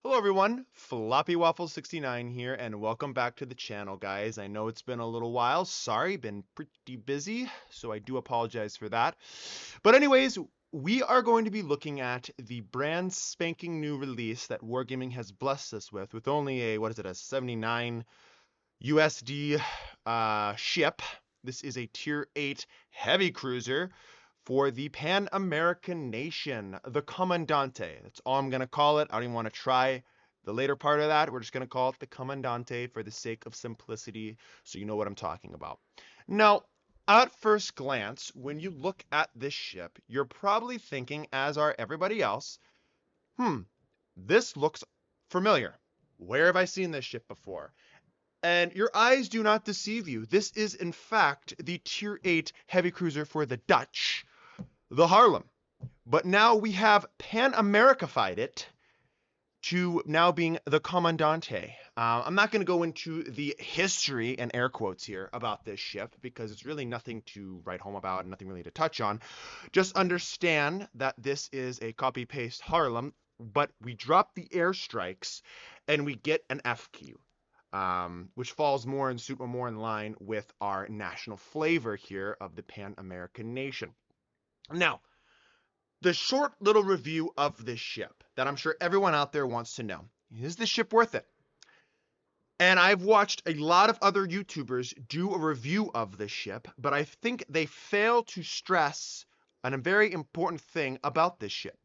Hello everyone, Floppy Waffles 69 here, and welcome back to the channel, guys. I know it's been a little while. Sorry, been pretty busy, so I do apologize for that. But anyways, we are going to be looking at the brand spanking new release that Wargaming has blessed us with only a, what is it, a 79 USD ship. This is a Tier 8 heavy cruiser for the Pan American nation, the Comandante. That's all I'm going to call it. I don't even want to try the later part of that. We're just going to call it the Comandante for the sake of simplicity, so you know what I'm talking about. Now, at first glance, when you look at this ship, you're probably thinking, as are everybody else, this looks familiar. Where have I seen this ship before? And your eyes do not deceive you. This is, in fact, the Tier 8 heavy cruiser for the Dutch, the Haarlem. But now we have Pan-Americified it to now being the Comandante. I'm not going to go into the history, and air quotes here, about this ship, because it's really nothing to write home about and nothing really to touch on. Just understand that this is a copy-paste Haarlem, but we drop the airstrikes, and we get an F key. Which falls more in line with our national flavor here of the Pan-American nation. Now, the short little review of this ship that I'm sure everyone out there wants to know. Is this ship worth it? And I've watched a lot of other YouTubers do a review of this ship, but I think they fail to stress a very important thing about this ship.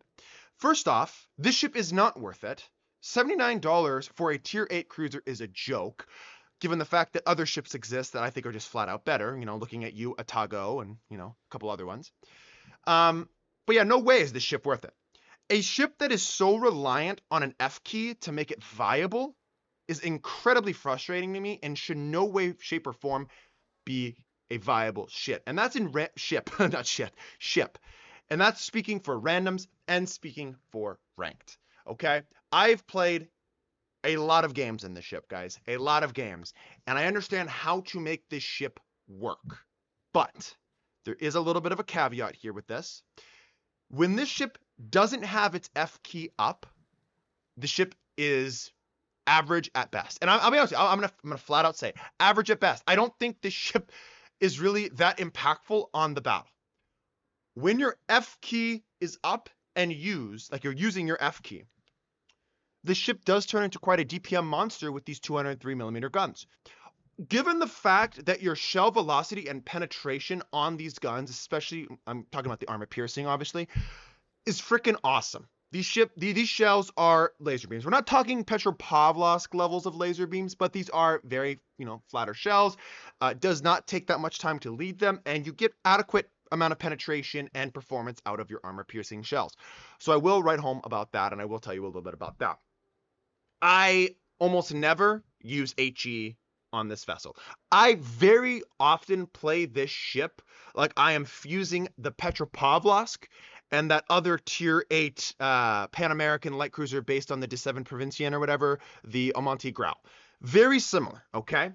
First off, this ship is not worth it. $79 for a Tier 8 cruiser is a joke, given the fact that other ships exist that I think are just flat out better, you know, looking at you, Atago, and, you know, a couple other ones. But yeah, no way is this ship worth it. A ship that is so reliant on an F key to make it viable is incredibly frustrating to me and should no way, shape, or form be a viable ship. And that's in ship. And that's speaking for randoms and speaking for ranked. Okay, I've played a lot of games in this ship, guys, a lot of games, and I understand how to make this ship work. But there is a little bit of a caveat here with this. When this ship doesn't have its F key up, the ship is average at best. And I'll be honest, I'm gonna flat out say average at best. I don't think this ship is really that impactful on the battle. When your F key is up and used, like you're using your F key, the ship does turn into quite a DPM monster with these 203mm guns. Given the fact that your shell velocity and penetration on these guns, especially, I'm talking about the armor piercing, obviously, is freaking awesome. These shells are laser beams. We're not talking Petropavlovsk levels of laser beams, but these are very, you know, flatter shells. It does not take that much time to lead them, and you get adequate amount of penetration and performance out of your armor piercing shells. So I will write home about that, and I will tell you a little bit about that. I almost never use HE on this vessel. I very often play this ship like I am fusing the Petropavlovsk and that other Tier 8 Pan American light cruiser based on the D7 Provincian or whatever, the Almirante Grau. Very similar, okay?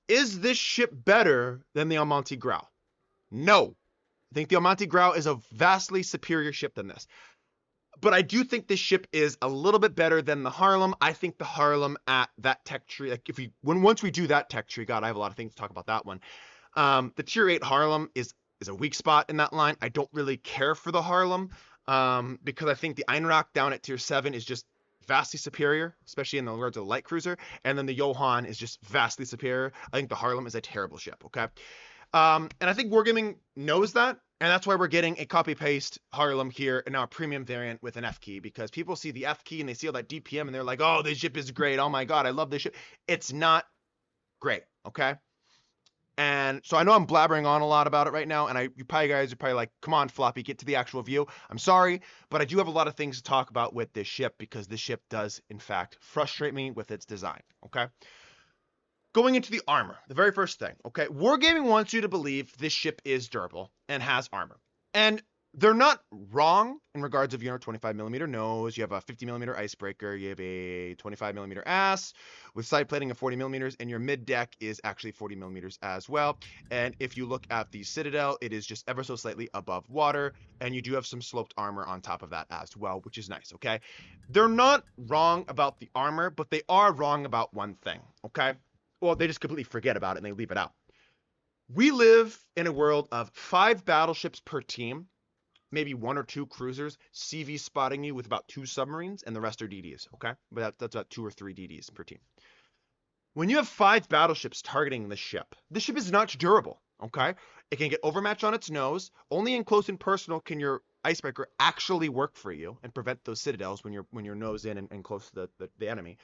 Is this ship better than the Almirante Grau? No. I think the Almirante Grau is a vastly superior ship than this. But I do think this ship is a little bit better than the Haarlem. I think the Haarlem at that tech tree, like once we do that tech tree, God, I have a lot of things to talk about that one. The Tier 8 Haarlem is a weak spot in that line. I don't really care for the Haarlem because I think the Einrak down at Tier 7 is just vastly superior, especially in the regards of the light cruiser. And then the Johan is just vastly superior. I think the Haarlem is a terrible ship, okay? And I think Wargaming knows that. And that's why we're getting a copy-paste Haarlem here and now a premium variant with an F key, because people see the F key and they see all that DPM and they're like, oh, this ship is great. Oh my God, I love this ship. It's not great, okay? And so I know I'm blabbering on a lot about it right now, and you probably guys are probably like, come on, Floppy, get to the actual view. I'm sorry, but I do have a lot of things to talk about with this ship because this ship does, in fact, frustrate me with its design, okay? Going into the armor, the very first thing, okay? Wargaming wants you to believe this ship is durable and has armor. And they're not wrong in regards of, 25 millimeter nose, you have a 50 millimeter icebreaker, you have a 25 millimeter ass with side plating of 40 millimeters, and your mid deck is actually 40 millimeters as well. And if you look at the Citadel, it is just ever so slightly above water, and you do have some sloped armor on top of that as well, which is nice, okay? They're not wrong about the armor, but they are wrong about one thing, okay? Well, they just completely forget about it and they leave it out. We live in a world of 5 battleships per team, maybe 1 or 2 cruisers, CV spotting you with about 2 submarines, and the rest are DDs, okay? But that's about 2 or 3 DDs per team. When you have 5 battleships targeting the ship is not durable, okay? It can get overmatched on its nose. Only in close and personal can your icebreaker actually work for you and prevent those citadels when you're nose in and close to the enemy.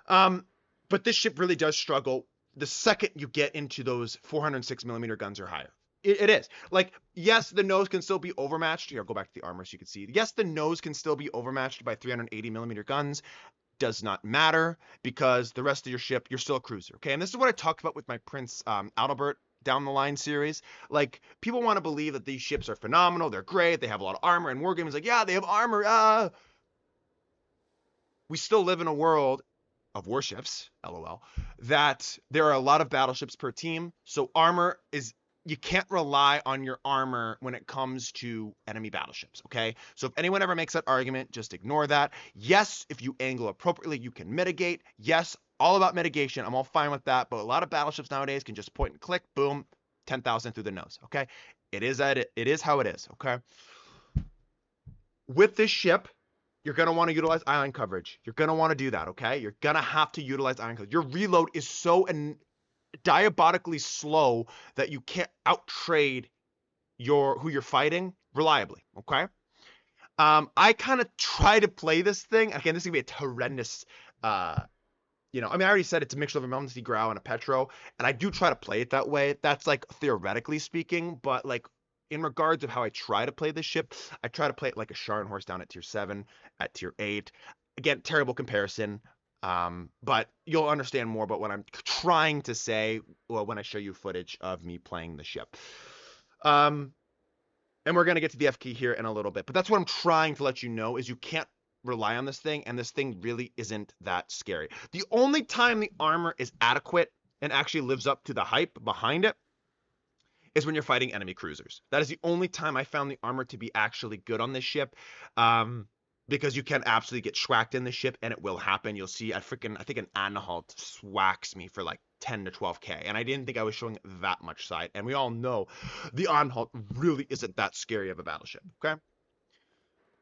But this ship really does struggle the second you get into those 406 millimeter guns or higher. It is. Like, yes, the nose can still be overmatched. Here, I'll go back to the armor so you can see. Yes, the nose can still be overmatched by 380 millimeter guns. Does not matter because the rest of your ship, you're still a cruiser. Okay, and this is what I talked about with my Prince Adalbert down the line series. Like, people want to believe that these ships are phenomenal, they're great, they have a lot of armor, and Wargaming is like, yeah, they have armor. We still live in a world of warships, lol, that there are a lot of battleships per team. So armor is, you can't rely on your armor when it comes to enemy battleships, okay? So if anyone ever makes that argument, just ignore that. Yes, if you angle appropriately, you can mitigate. Yes, all about mitigation. I'm all fine with that, but a lot of battleships nowadays can just point and click, boom, 10,000 through the nose, okay? It is how it is, okay? With this ship, you're going to want to utilize island coverage. You're going to want to do that, okay? You're going to have to utilize island coverage. Your reload is so diabolically slow that you can't outtrade who you're fighting reliably, okay? I kind of try to play this thing. Again, this is going to be a horrendous, I already said it's a mixture of a Melmancy Growl and a Petro, and I do try to play it that way. That's, like, theoretically speaking, but, like, in regards of how I try to play this ship, I try to play it like a Scharnhorst down at tier 7, at tier 8. Again, terrible comparison, but you'll understand more about what I'm trying to say when I show you footage of me playing the ship. And we're going to get to the F key here in a little bit, but that's what I'm trying to let you know is you can't rely on this thing, and this thing really isn't that scary. The only time the armor is adequate and actually lives up to the hype behind it is when you're fighting enemy cruisers. That is the only time I found the armor to be actually good on this ship, because you can absolutely get schwacked in the ship, and it will happen. You'll see, I think an Anhalt swacks me for like 10 to 12k, and I didn't think I was showing that much side, and we all know the Anhalt really isn't that scary of a battleship, okay?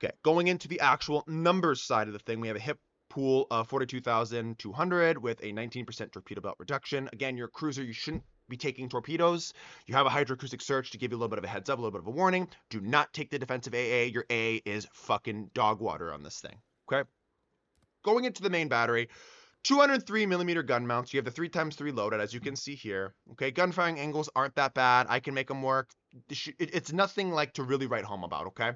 Okay, going into the actual numbers side of the thing, we have a hip pool of 42,200 with a 19% torpedo belt reduction. Again, you're a cruiser, you shouldn't be taking torpedoes. You have a hydroacoustic search to give you a little bit of a heads up, a little bit of a warning. Do not take the defensive AA. Your A is fucking dog water on this thing, okay? Going into the main battery, 203 millimeter gun mounts. You have the 3x3 loaded, as you can see here. Okay, gun firing angles aren't that bad. I can make them work. It's nothing like to really write home about, okay?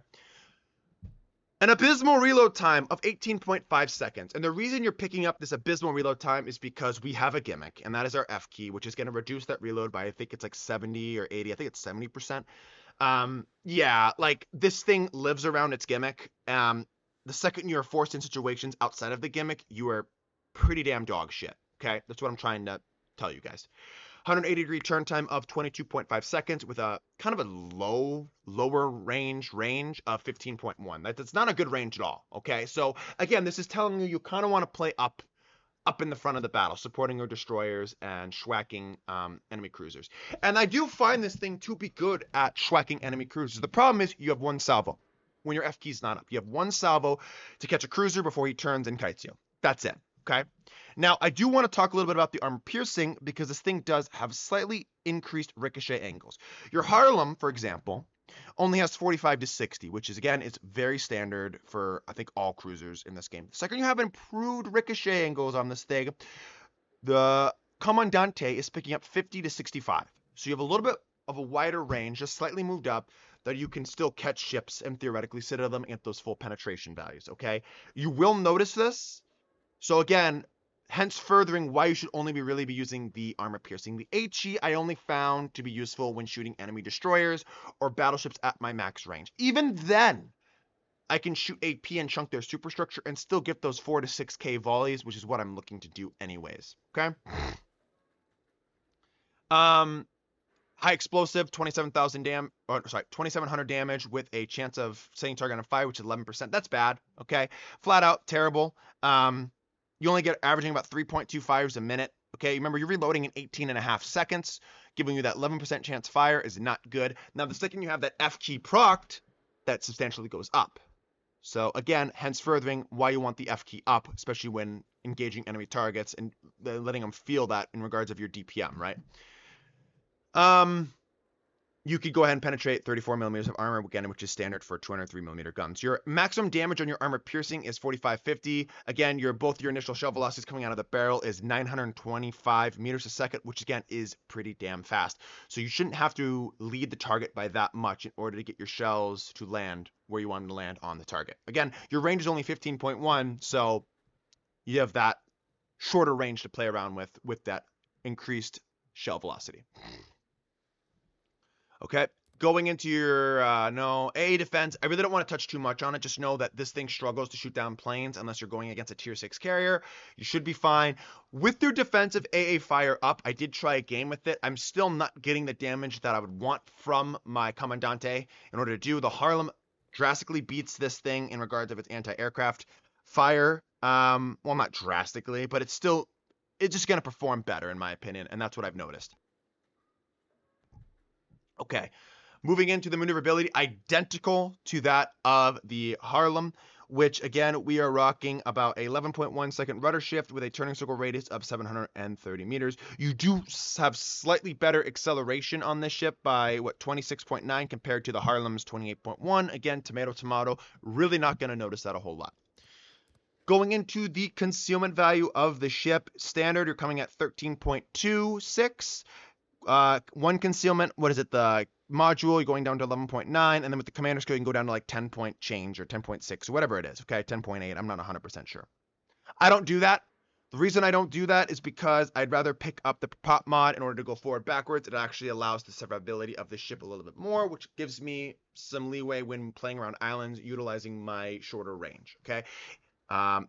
An abysmal reload time of 18.5 seconds. And the reason you're picking up this abysmal reload time is because we have a gimmick, and that is our F key, which is going to reduce that reload by, I think it's like 70 or 80. I think it's 70%. Yeah, like, this thing lives around its gimmick. The second you are forced in situations outside of the gimmick, you are pretty damn dog shit, okay? That's what I'm trying to tell you guys. 180-degree turn time of 22.5 seconds with a kind of a lower range of 15.1. That's not a good range at all, okay? So, again, this is telling you kind of want to play up in the front of the battle, supporting your destroyers and schwacking enemy cruisers. And I do find this thing to be good at schwacking enemy cruisers. The problem is you have one salvo when your F key's not up. You have one salvo to catch a cruiser before he turns and kites you. That's it, okay? Now, I do want to talk a little bit about the armor piercing because this thing does have slightly increased ricochet angles. Your Harlem, for example, only has 45 to 60, which is, again, it's very standard for, I think, all cruisers in this game. The second you have improved ricochet angles on this thing, the Comandante is picking up 50 to 65. So you have a little bit of a wider range, just slightly moved up, that you can still catch ships and theoretically sit at them and get those full penetration values, okay? You will notice this. So again, hence furthering why you should only really be using the armor piercing. The HE I only found to be useful when shooting enemy destroyers or battleships at my max range. Even then, I can shoot AP and chunk their superstructure and still get those 4 to 6k volleys, which is what I'm looking to do anyways, okay? High explosive, 2700 damage with a chance of setting target on fire, which is 11%. That's bad, okay? Flat out terrible. You only get averaging about 3.2 fires a minute, okay? Remember, you're reloading in 18.5 seconds. Giving you that 11% chance fire is not good. Now, the second you have that F key procced, that substantially goes up. So again, hence furthering why you want the F key up, especially when engaging enemy targets and letting them feel that in regards of your DPM, right? You could go ahead and penetrate 34 millimeters of armor, again, which is standard for 203 millimeter guns. Your maximum damage on your armor piercing is 4550. Again, both your initial shell velocities coming out of the barrel is 925 meters a second, which again is pretty damn fast. So you shouldn't have to lead the target by that much in order to get your shells to land where you want them to land on the target. Again, your range is only 15.1, so you have that shorter range to play around with that increased shell velocity. Okay, going into your AA defense, I really don't want to touch too much on it. Just know that this thing struggles to shoot down planes unless you're going against a tier 6 carrier. You should be fine. With your defensive AA fire up, I did try a game with it. I'm still not getting the damage that I would want from my Comandante in order to do. The Harlem drastically beats this thing in regards of its anti-aircraft fire. Well, not drastically, but it's just going to perform better in my opinion, and that's what I've noticed. Okay, moving into the maneuverability, identical to that of the Harlem, which again, we are rocking about a 11.1 second rudder shift with a turning circle radius of 730 meters. You do have slightly better acceleration on this ship by, 26.9 compared to the Harlem's 28.1. Again, tomato, tomato, really not going to notice that a whole lot. Going into the concealment value of the ship, standard, you're coming at 13.26. One concealment, the module, you're going down to 11.9, and then with the commander skill, you can go down to like 10 point change or 10.6 or whatever it is, okay, 10.8, I'm not 100% sure. I don't do that. The reason I don't do that is because I'd rather pick up the pop mod in order to go forward backwards. It actually allows the survivability of the ship a little bit more, which gives me some leeway when playing around islands, utilizing my shorter range, okay?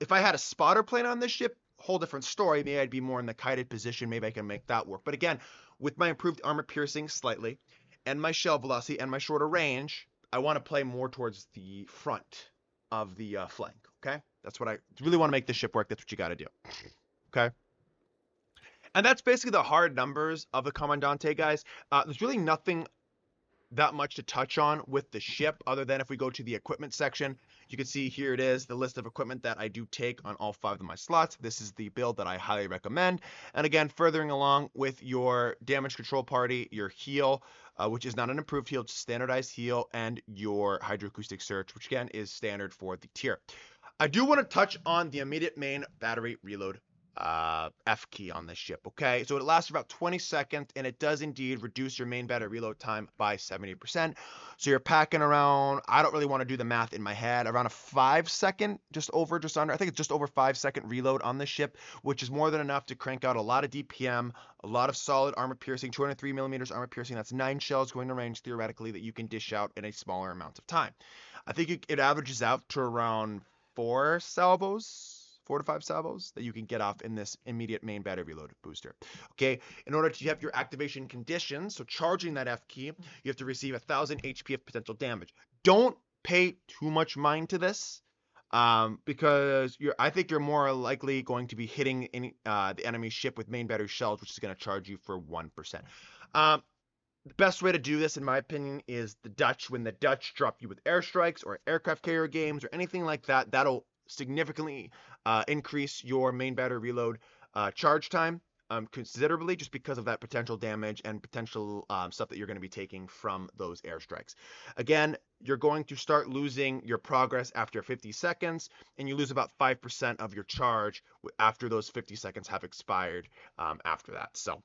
If I had a spotter plane on this ship, whole different story. Maybe I'd be more in the kited position. Maybe I can make that work. But again, with my improved armor piercing slightly and my shell velocity and my shorter range, I want to play more towards the front of the flank. Okay, that's what I really want to make this ship work. That's what you got to do. Okay, and that's basically the hard numbers of the Comandante, guys. There's really nothing that much to touch on with the ship other than if we go to the equipment section, you can see here it is, the list of equipment that I do take on all 5 of my slots. This is the build that I highly recommend. And again, furthering along with your damage control party, your heal, which is not an improved heal, it's standardized heal, and your hydroacoustic search, which again is standard for the tier. I do want to touch on the immediate main battery reload F key on this ship, okay? So it lasts about 20 seconds, and it does indeed reduce your main battery reload time by 70%. So you're packing around, I don't really want to do the math in my head, around a 5 second, just under, I think it's just over 5 second reload on this ship, which is more than enough to crank out a lot of DPM, a lot of solid armor piercing, 203 millimeters armor piercing. That's 9 shells going to range theoretically that you can dish out in a smaller amount of time. I think it averages out to around 4 to 5 salvos that you can get off in this immediate main battery reload booster. Okay, in order to have your activation conditions, so charging that F key, you have to receive 1000 HP of potential damage. Don't pay too much mind to this, because I think you're more likely going to be hitting the enemy ship with main battery shells, which is going to charge you for 1%. The best way to do this, in my opinion, is the Dutch. When the Dutch drop you with airstrikes or aircraft carrier games or anything like that, that'll significantly increase your main battery reload charge time considerably, just because of that potential damage and potential stuff that you're going to be taking from those airstrikes. Again, you're going to start losing your progress after 50 seconds, and you lose about 5% of your charge after those 50 seconds have expired after that. So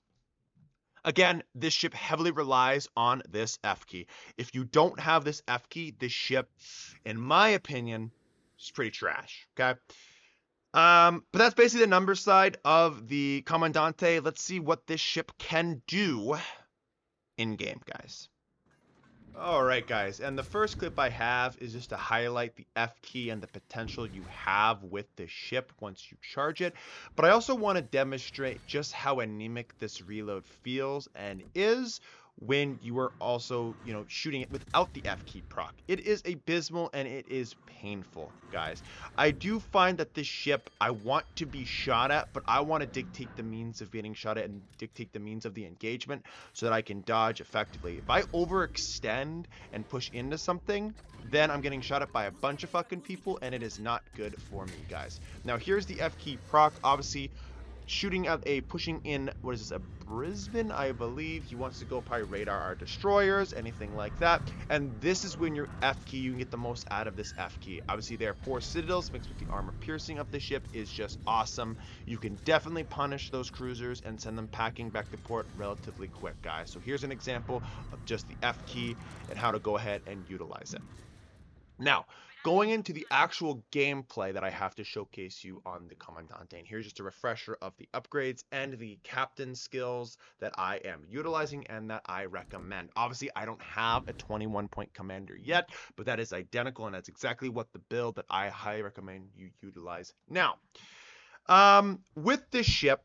Again, this ship heavily relies on this F key. If you don't have this F key, this ship, in my opinion, is pretty trash. Okay. But that's basically the number side of the Comandante. Let's see what this ship can do in game, guys. Alright guys, and the first clip I have is just to highlight the F key and the potential you have with the ship once you charge it, but I also want to demonstrate just how anemic this reload feels and is when you are also, shooting it without the F key proc. It is abysmal and it is painful, guys. I do find that this ship, I want to be shot at, but I want to dictate the means of getting shot at and dictate the means of the engagement so that I can dodge effectively. If I overextend and push into something, then I'm getting shot at by a bunch of fucking people and it is not good for me, guys. Now here's the F key proc. Obviously, shooting at pushing in, what is this, a Brisbane, I believe. He wants to go probably radar our destroyers, anything like that. And this is when your F key, you can get the most out of this F key. Obviously, there are 4 citadels mixed with the armor piercing of the ship is just awesome. You can definitely punish those cruisers and send them packing back to port relatively quick, guys. So here's an example of just the F key and how to go ahead and utilize it. Now, going into the actual gameplay that I have to showcase you on the Comandante, and here's just a refresher of the upgrades and the captain skills that I am utilizing and that I recommend. Obviously, I don't have a 21-point commander yet, but that is identical, and that's exactly what the build that I highly recommend you utilize. Now, with this ship,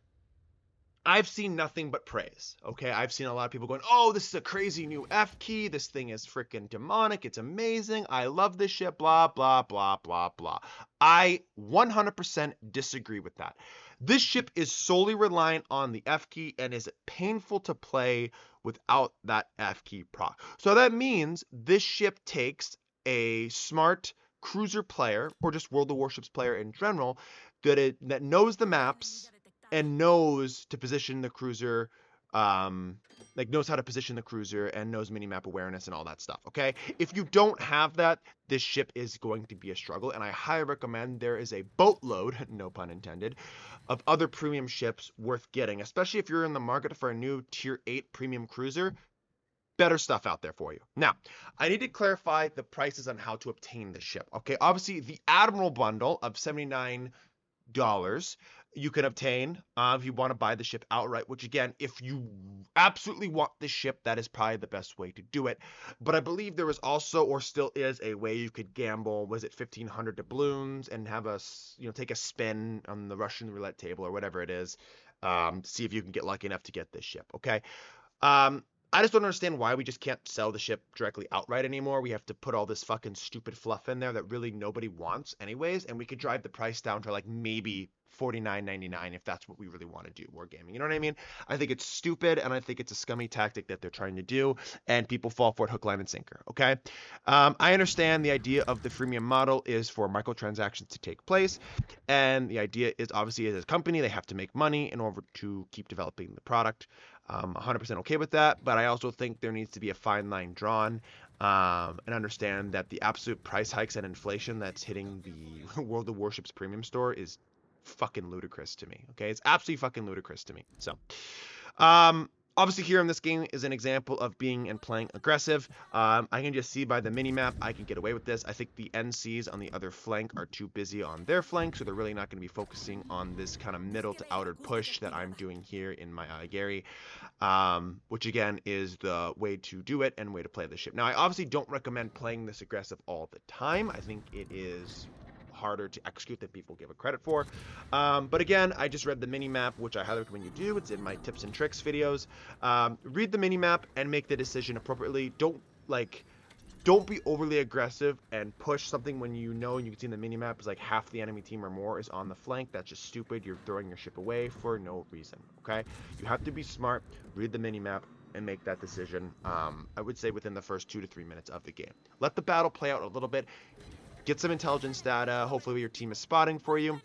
I've seen nothing but praise, okay? I've seen a lot of people going, oh, this is a crazy new F key. This thing is freaking demonic. It's amazing. I love this ship, blah, blah, blah, blah, blah. I 100% disagree with that. This ship is solely reliant on the F key and is painful to play without that F key proc. So that means this ship takes a smart cruiser player or just World of Warships player in general that knows the maps and knows to position the cruiser, knows how to position the cruiser and knows minimap awareness and all that stuff, okay? If you don't have that, this ship is going to be a struggle, and I highly recommend there is a boatload, no pun intended, of other premium ships worth getting, especially if you're in the market for a new tier 8 premium cruiser. Better stuff out there for you. Now, I need to clarify the prices on how to obtain the ship, okay? Obviously, the Admiral bundle of $79 you can obtain if you want to buy the ship outright, which again, if you absolutely want the ship, that is probably the best way to do it. But I believe there is also, or still is, a way you could gamble, was it 1,500 doubloons, and have take a spin on the Russian roulette table or whatever it is, see if you can get lucky enough to get this ship, okay? I just don't understand why we just can't sell the ship directly outright anymore. We have to put all this fucking stupid fluff in there that really nobody wants anyways, and we could drive the price down to like maybe $49.99 if that's what we really want to do, wargaming. You know what I mean? I think it's stupid, and I think it's a scummy tactic that they're trying to do, and people fall for it hook, line, and sinker, okay? I understand the idea of the freemium model is for microtransactions to take place, and the idea is obviously as a company, they have to make money in order to keep developing the product. 100% okay with that, but I also think there needs to be a fine line drawn and understand that the absolute price hikes and inflation that's hitting the World of Warships premium store is fucking ludicrous to me. Okay, it's absolutely fucking ludicrous to me. So, obviously here in this game is an example of being and playing aggressive. I can just see by the mini-map I can get away with this. I think the NCs on the other flank are too busy on their flank, so they're really not going to be focusing on this kind of middle to outer push that I'm doing here in my Aguirre, which again is the way to do it and way to play the ship. Now, I obviously don't recommend playing this aggressive all the time. I think it is harder to execute than people give it credit for. But again, I just read the mini-map, which I highly recommend you do. It's in my tips and tricks videos. Read the mini-map and make the decision appropriately. Don't be overly aggressive and push something when you know, and you can see in the mini-map is like half the enemy team or more is on the flank. That's just stupid. You're throwing your ship away for no reason, okay? You have to be smart, read the mini-map, and make that decision, I would say within the first 2 to 3 minutes of the game. Let the battle play out a little bit. Get some intelligence data, hopefully your team is spotting for you,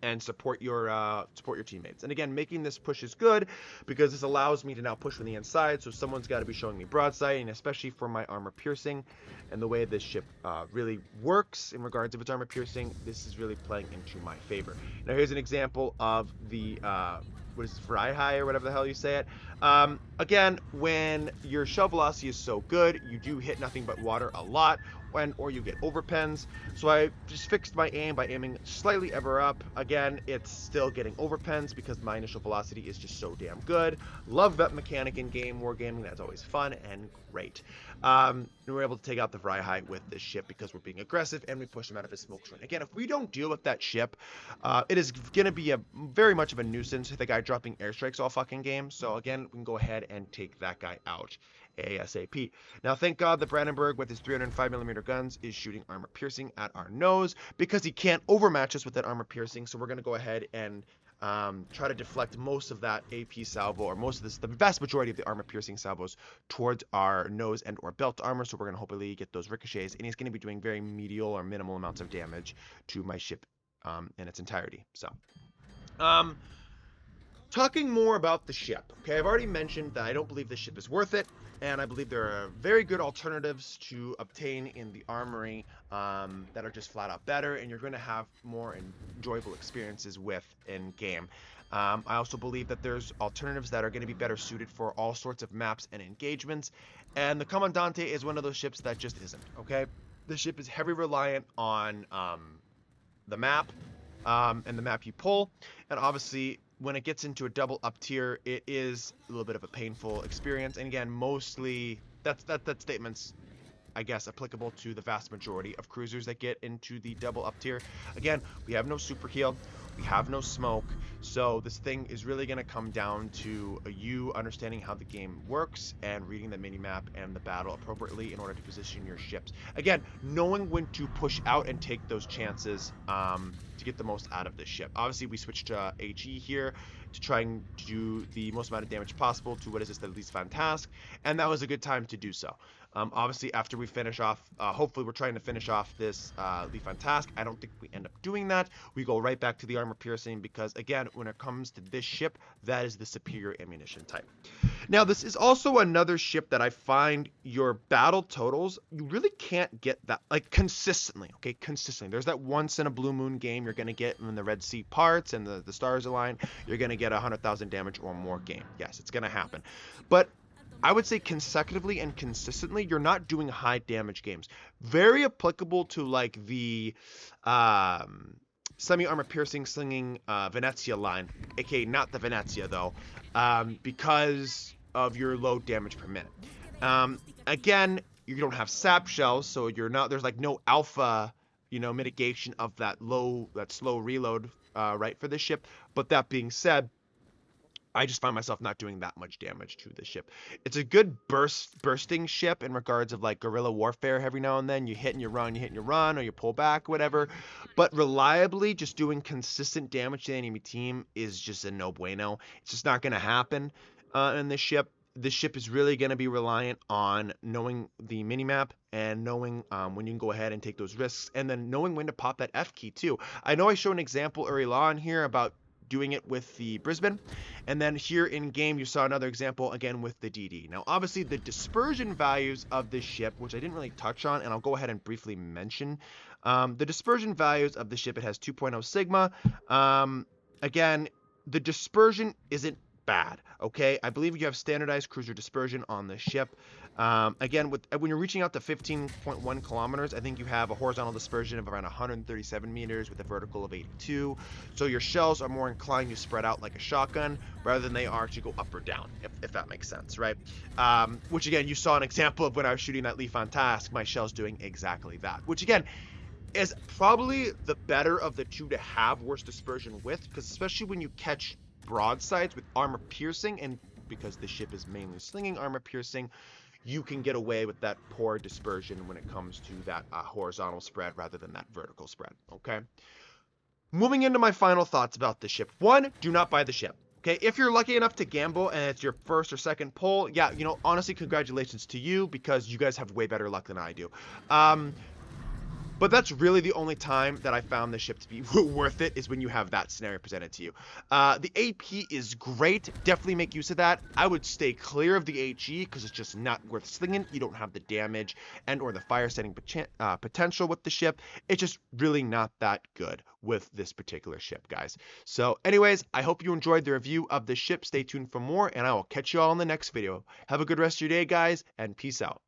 and support your teammates. And again, making this push is good because this allows me to now push from the inside, so someone's got to be showing me broadside, and especially for my armor piercing and the way this ship really works in regards of its armor piercing, this is really playing into my favor. Now here's an example of the what is it, fry high or whatever the hell you say it. Again, when your shell velocity is so good, you do hit nothing but water a lot, or you get overpens. So I just fixed my aim by aiming slightly ever up. Again, it's still getting overpens because my initial velocity is just so damn good. Love that mechanic in game wargaming. That's always fun and great. And we're able to take out the fry high with this ship because we're being aggressive and we push him out of his smoke screen. Again, if we don't deal with that ship, it is going to be a very much of a nuisance to the guy dropping airstrikes all fucking game. So again, we can go ahead and take that guy out ASAP. Now, thank God the Brandenburg with his 305mm guns is shooting armor piercing at our nose because he can't overmatch us with that armor piercing. So we're going to go ahead and try to deflect most of that AP salvo, or most of this, the vast majority of the armor piercing salvos towards our nose and or belt armor. So we're going to hopefully get those ricochets, and he's going to be doing very medial or minimal amounts of damage to my ship in its entirety. So, talking more about the ship. Okay, I've already mentioned that I don't believe this ship is worth it, and I believe there are very good alternatives to obtain in the armory that are just flat out better, and you're going to have more enjoyable experiences with in game. I also believe that there's alternatives that are going to be better suited for all sorts of maps and engagements, and the Comandante is one of those ships that just isn't. Okay, the ship is heavily reliant on the map and the map you pull, and obviously when it gets into a double up tier, it is a little bit of a painful experience. And again, mostly that statement's, I guess, applicable to the vast majority of cruisers that get into the double up tier. Again, we have no super heal, we have no smoke, so this thing is really going to come down to you understanding how the game works and reading the mini-map and the battle appropriately in order to position your ships. Again, knowing when to push out and take those chances to get the most out of this ship. Obviously, we switched to HE here to try and do the most amount of damage possible to what is this, the least fan task, and that was a good time to do so. Obviously, after we finish off, hopefully we're trying to finish off this leaf on task. I don't think we end up doing that. We go right back to the armor piercing because, again, when it comes to this ship, that is the superior ammunition type. Now, this is also another ship that I find your battle totals, you really can't get that, like, consistently, okay? Consistently. There's that once in a blue moon game you're going to get when the Red Sea parts and the stars align, you're going to get 100,000 damage or more game. Yes, it's going to happen. But I would say consecutively and consistently, you're not doing high damage games. Very applicable to like the semi-armor piercing slinging Venezia line, aka not the Venezia though, because of your low damage per minute. Again, you don't have sap shells, so you're not, there's like no alpha, mitigation of that slow reload, right, for this ship. But that being said, I just find myself not doing that much damage to the ship. It's a good bursting ship in regards of like guerrilla warfare. Every now and then you hit and you run, or you pull back, whatever. But reliably just doing consistent damage to the enemy team is just a no bueno. It's just not going to happen in this ship. This ship is really going to be reliant on knowing the minimap and knowing when you can go ahead and take those risks, and then knowing when to pop that F key too. I know I showed an example early on here about doing it with the Brisbane, and then here in game you saw another example again with the DD. Now obviously the dispersion values of this ship, which I didn't really touch on, and I'll go ahead and briefly mention the dispersion values of the ship. It has 2.0 sigma. Again, the dispersion isn't bad, okay? I believe you have standardized cruiser dispersion on the ship. Again, when you're reaching out to 15.1 kilometers, I think you have a horizontal dispersion of around 137 meters with a vertical of 82. So your shells are more inclined to spread out like a shotgun rather than they are to go up or down, if that makes sense, right? Which again, you saw an example of when I was shooting that leaf on task, my shell's doing exactly that, which again, is probably the better of the two to have worse dispersion with, because especially when you catch broadsides with armor piercing, and because the ship is mainly slinging armor piercing, you can get away with that poor dispersion when it comes to that horizontal spread rather than that vertical spread, okay? Moving into my final thoughts about the ship. One, do not buy the ship, okay? If you're lucky enough to gamble and it's your first or second pull, yeah, honestly, congratulations to you, because you guys have way better luck than I do. But that's really the only time that I found the ship to be worth it, is when you have that scenario presented to you. The AP is great. Definitely make use of that. I would stay clear of the HE because it's just not worth slinging. You don't have the damage and or the fire setting potential with the ship. It's just really not that good with this particular ship, guys. So anyways, I hope you enjoyed the review of the ship. Stay tuned for more, and I will catch you all in the next video. Have a good rest of your day, guys, and peace out.